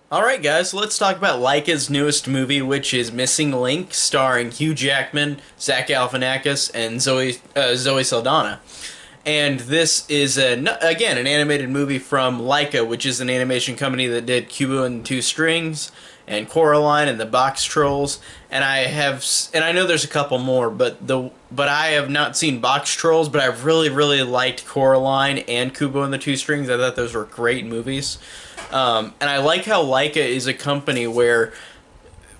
Alright guys, let's talk about Leica's newest movie, which is Missing Link, starring Hugh Jackman, Zach Galifianakis, and Zoe Saldana. And this is, again, an animated movie from Leica, which is an animation company that did Cubo and the Two Strings, and Coraline, and the Box Trolls. And I know there's a couple more, but I have not seen Box Trolls, but I really liked Coraline and Kubo and the Two Strings. I thought those were great movies. And I like how Leica is a company where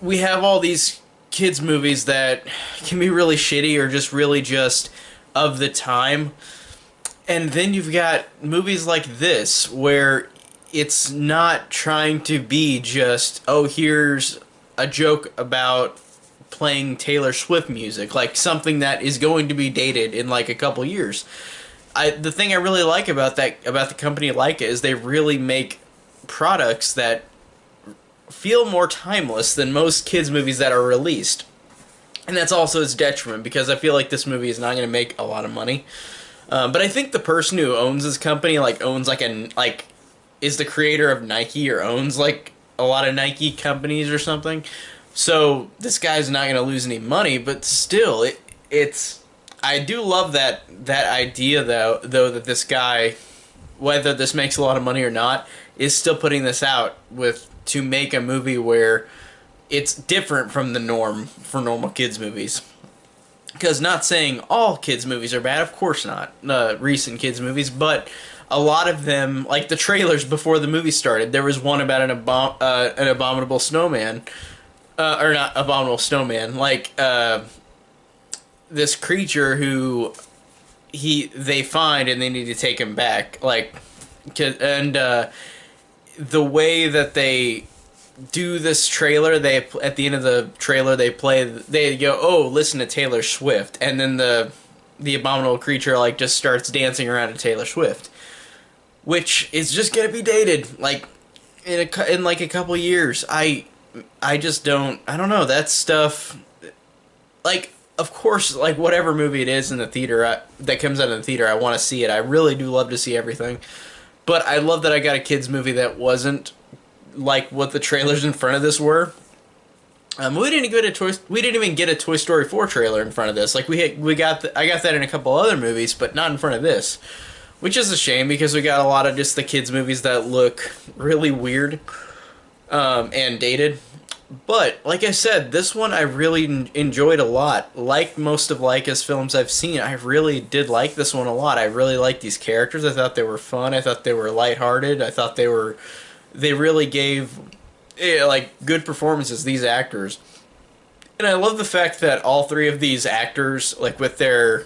we have all these kids movies that can be really shitty or just of the time. And then you've got movies like this where it's not trying to be just, oh, here's a joke about playing Taylor Swift music, like something that is going to be dated in like a couple years. The thing I really like about the company Leica is they really make products that feel more timeless than most kids movies that are released. And that's also its detriment because I feel like this movie is not going to make a lot of money. But I think the person who owns this company owns is the creator of Nike or owns like a lot of Nike companies or something. So this guy's not going to lose any money, but still it's I do love that idea though that this guy, whether this makes a lot of money or not, is still putting this out to make a movie where it's different from the norm for normal kids movies. Because not saying all kids movies are bad, of course not, recent kids movies, but a lot of them, like the trailers before the movie started, there was one about an abominable snowman, or not abominable snowman, this creature who they find and they need to take him back, the way that they do this trailer, they at the end of the trailer they go, oh, listen to Taylor Swift, and then the abominable creature just starts dancing around to Taylor Swift, which is just gonna be dated in like a couple years. I just I don't know, that stuff, of course, whatever movie it is in the theater that comes out of the theater, I want to see it. I really do love to see everything. But I love that I got a kids movie that wasn't like what the trailers in front of this were. We didn't even get a Toy Story 4 trailer in front of this. I got that in a couple other movies, but not in front of this, which is a shame because we got a lot of just the kids movies that look really weird and dated. But like I said, this one I really enjoyed a lot. Like most of Leica's films I've seen, I really did like this one a lot. I really liked these characters. I thought they were fun. I thought they were lighthearted. I thought they really gave good performances, these actors. And I love the fact that all three of these actors, with their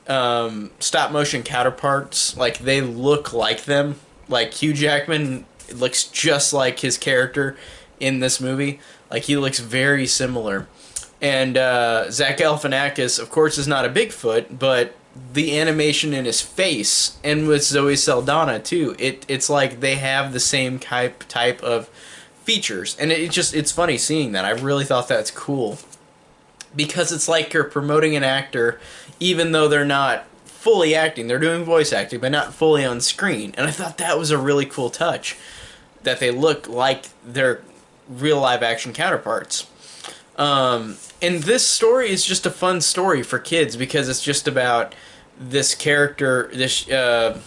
stop motion counterparts, they look like them. Like Hugh Jackman looks just like his character in this movie. He looks very similar. And Zach Galifianakis, of course, is not a Bigfoot, but the animation in his face, and with Zoe Saldana too, it's like they have the same type of features, and it's funny seeing that. I really thought that's cool because it's like you're promoting an actor, even though they're not fully acting. They're doing voice acting, but not fully on screen. And I thought that was a really cool touch, that they look like their real live action counterparts. And this story is just a fun story for kids because it's just about this character, the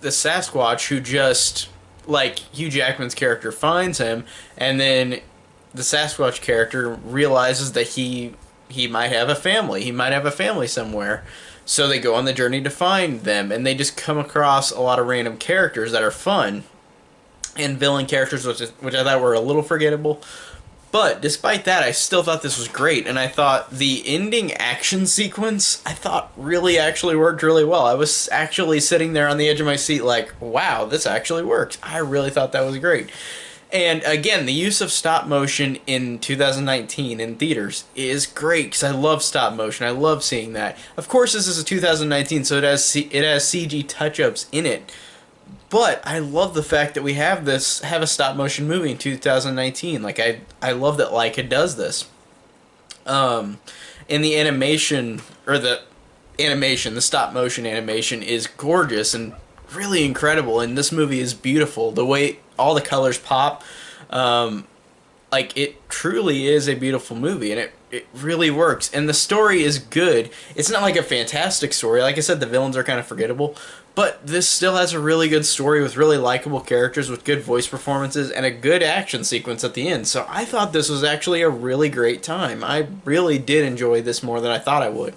Sasquatch, who just, Hugh Jackman's character finds him, and then the Sasquatch character realizes that he might have a family. He might have a family somewhere. So they go on the journey to find them, and they just come across a lot of random characters that are fun, and villain characters which I thought were a little forgettable. But despite that, I still thought this was great, and I thought the ending action sequence, I thought really actually worked really well. I was actually sitting there on the edge of my seat wow, this actually works. I really thought that was great. And again, the use of stop motion in 2019 in theaters is great because I love stop motion. I love seeing that. Of course, this is a 2019, so it has CG touch-ups in it. But I love the fact that we have a stop motion movie in 2019. I love that Leica does this. And the animation, the stop motion animation is gorgeous and really incredible, and this movie is beautiful. The way all the colors pop, like it truly is a beautiful movie, and it really works, and the story is good. It's not like a fantastic story. Like I said, the villains are kind of forgettable, but this still has a really good story with really likable characters with good voice performances and a good action sequence at the end. So I thought this was actually a really great time. I really did enjoy this more than I thought I would,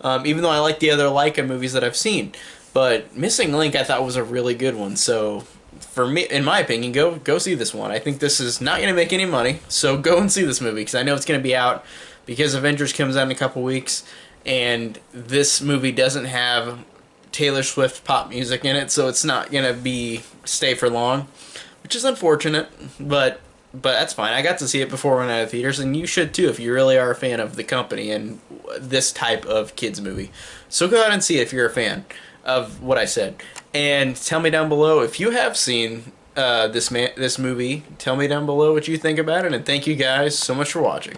even though I like the other Leica movies that I've seen. But Missing Link I thought was a really good one. So for me, in my opinion, go see this one. I think this is not going to make any money, so go and see this movie, because I know it's going to be out because Avengers comes out in a couple weeks, and this movie doesn't have Taylor Swift pop music in it, so it's not going to stay for long, which is unfortunate, but that's fine. I got to see it before it went out of theaters, and you should too if you really are a fan of the company and this type of kids movie. So go out and see it if you're a fan of what I said, and tell me down below if you have seen this movie. Tell me down below what you think about it, and thank you guys so much for watching.